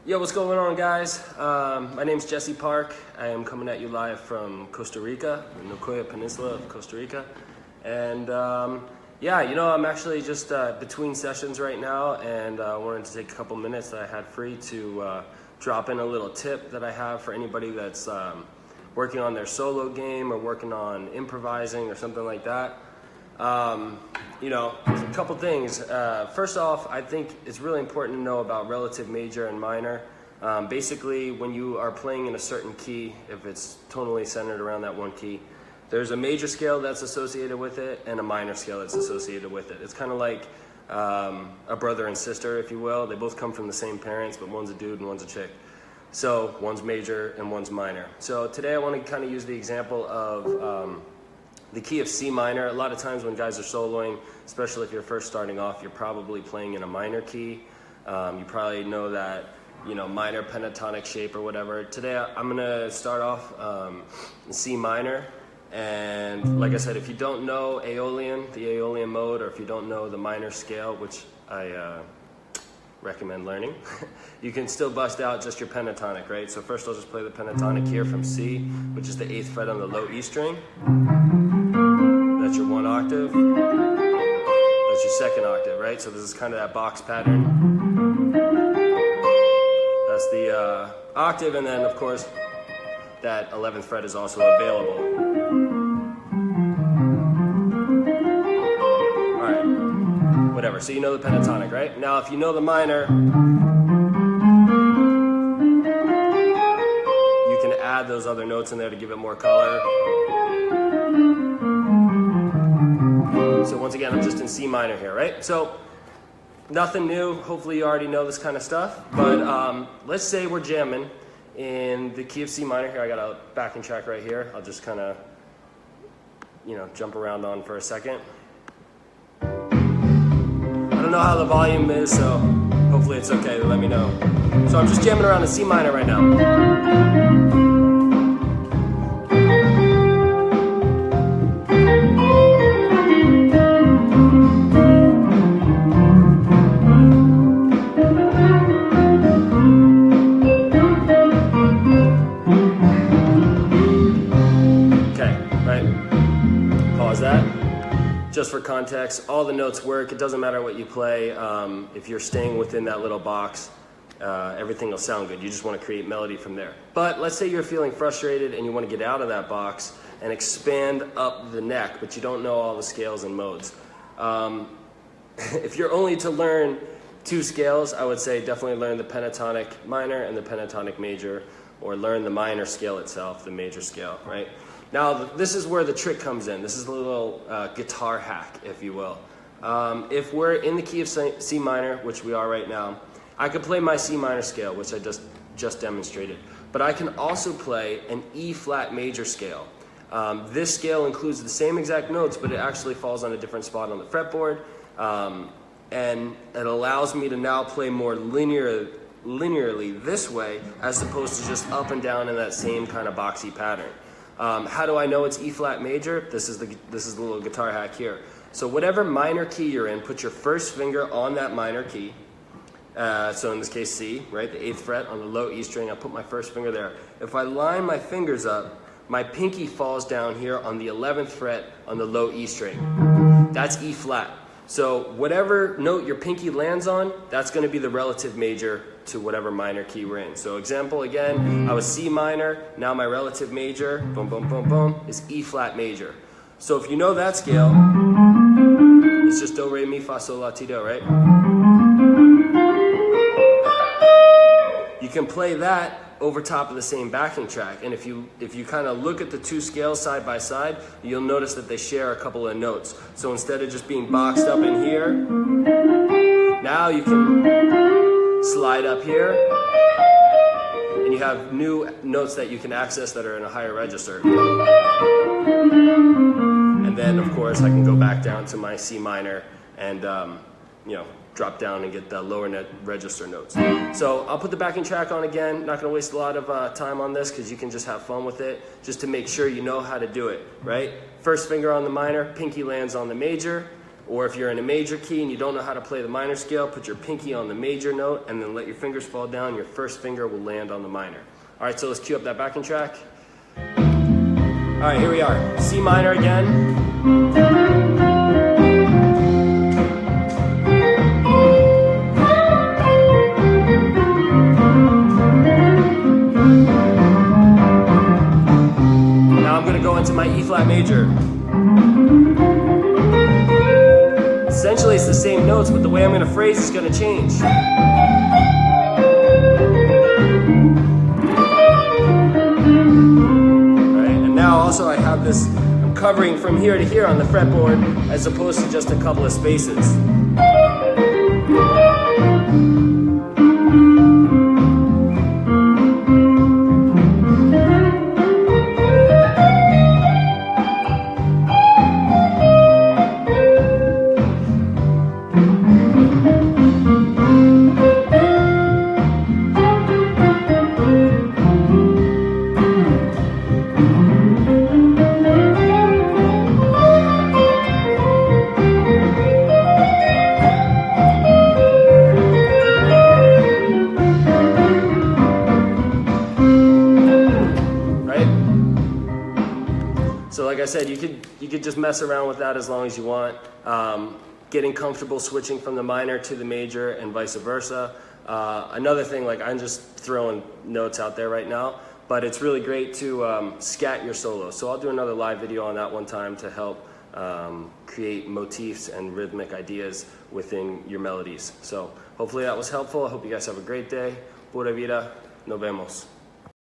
Yo, what's going on, guys? My name's Jesse Park. I am coming at you live from Costa Rica, the Nicoya Peninsula of Costa Rica. And I'm actually just between sessions right now, and I wanted to take a couple minutes that I had free to drop in a little tip that I have for anybody that's working on their solo game or working on improvising or something like that. A couple things. First off, I think it's really important to know about relative major and minor. Basically, when you are playing in a certain key, if it's tonally centered around that one key, there's a major scale that's associated with it and a minor scale that's associated with it. It's kind of like a brother and sister, if you will. They both come from the same parents, but one's a dude and one's a chick. So one's major and one's minor. So today I want to kind of use the example of the key of C minor. A lot of times when guys are soloing, especially if you're first starting off, you're probably playing in a minor key. You probably know that, minor pentatonic shape or whatever. Today I'm gonna start off in C minor. And like I said, if you don't know Aeolian, the Aeolian mode, or if you don't know the minor scale, which I recommend learning, you can still bust out just your pentatonic, right? So first I'll just play the pentatonic here from C, which is the 8th fret on the low E string. That's your 1 octave. That's your 2nd octave, right? So this is kind of that box pattern. That's the octave, and then of course that 11th fret is also available. All right, whatever. So you know the pentatonic, right? Now if you know the minor, you can add those other notes in there to give it more color. So once again, I'm just in C minor here, right? So nothing new. Hopefully you already know this kind of stuff. But let's say we're jamming in the key of C minor here. I got a backing track right here. I'll just kind of, jump around on for a second. I don't know how the volume is, so hopefully it's okay. Let me know. So I'm just jamming around in C minor right now. Just for context, all the notes work. It doesn't matter what you play. If you're staying within that little box, everything will sound good. You just want to create melody from there. But let's say you're feeling frustrated and you want to get out of that box and expand up the neck, but you don't know all the scales and modes. If you're only to learn 2 scales, I would say definitely learn the pentatonic minor and the pentatonic major, or learn the minor scale itself, the major scale, right? Now, this is where the trick comes in. This is a little guitar hack, if you will. If we're in the key of C minor, which we are right now, I could play my C minor scale, which I just demonstrated. But I can also play an E flat major scale. This scale includes the same exact notes, but it actually falls on a different spot on the fretboard. And it allows me to now play more linearly this way, as opposed to just up and down in that same kind of boxy pattern. How do I know it's E flat major? This is the little guitar hack here. So whatever minor key you're in, put your first finger on that minor key. So in this case C, right? The 8th fret on the low E string. I put my first finger there. If I line my fingers up, my pinky falls down here on the 11th fret on the low E string. That's E flat. So whatever note your pinky lands on, that's going to be the relative major to whatever minor key we're in. So example again, I was C minor, now my relative major, boom, boom, boom, boom, is E flat major. So if you know that scale, it's just do, re, mi, fa, sol, la, ti, do, right? You can play that over top of the same backing track. And if you kind of look at the 2 scales side by side, you'll notice that they share a couple of notes. So instead of just being boxed up in here, now you can slide up here, and you have new notes that you can access that are in a higher register. And then of course I can go back down to my C minor and drop down and get the lower net register notes. So I'll put the backing track on again. Not gonna waste a lot of time on this because you can just have fun with it, just to make sure you know how to do it, right? First finger on the minor, pinky lands on the major. Or if you're in a major key and you don't know how to play the minor scale, put your pinky on the major note and then let your fingers fall down. Your first finger will land on the minor. All right, so let's cue up that backing track. All right, here we are. C minor again. Now I'm going to go into my E flat major. Essentially, it's the same notes, but the way I'm going to phrase is going to change. Also, I have this, I'm covering from here to here on the fretboard as opposed to just a couple of spaces. So like I said, you could just mess around with that as long as you want. Getting comfortable switching from the minor to the major and vice versa. Another thing, like I'm just throwing notes out there right now, but it's really great to scat your solos. So I'll do another live video on that one time to help create motifs and rhythmic ideas within your melodies. So hopefully that was helpful. I hope you guys have a great day. Pura vida. Nos vemos.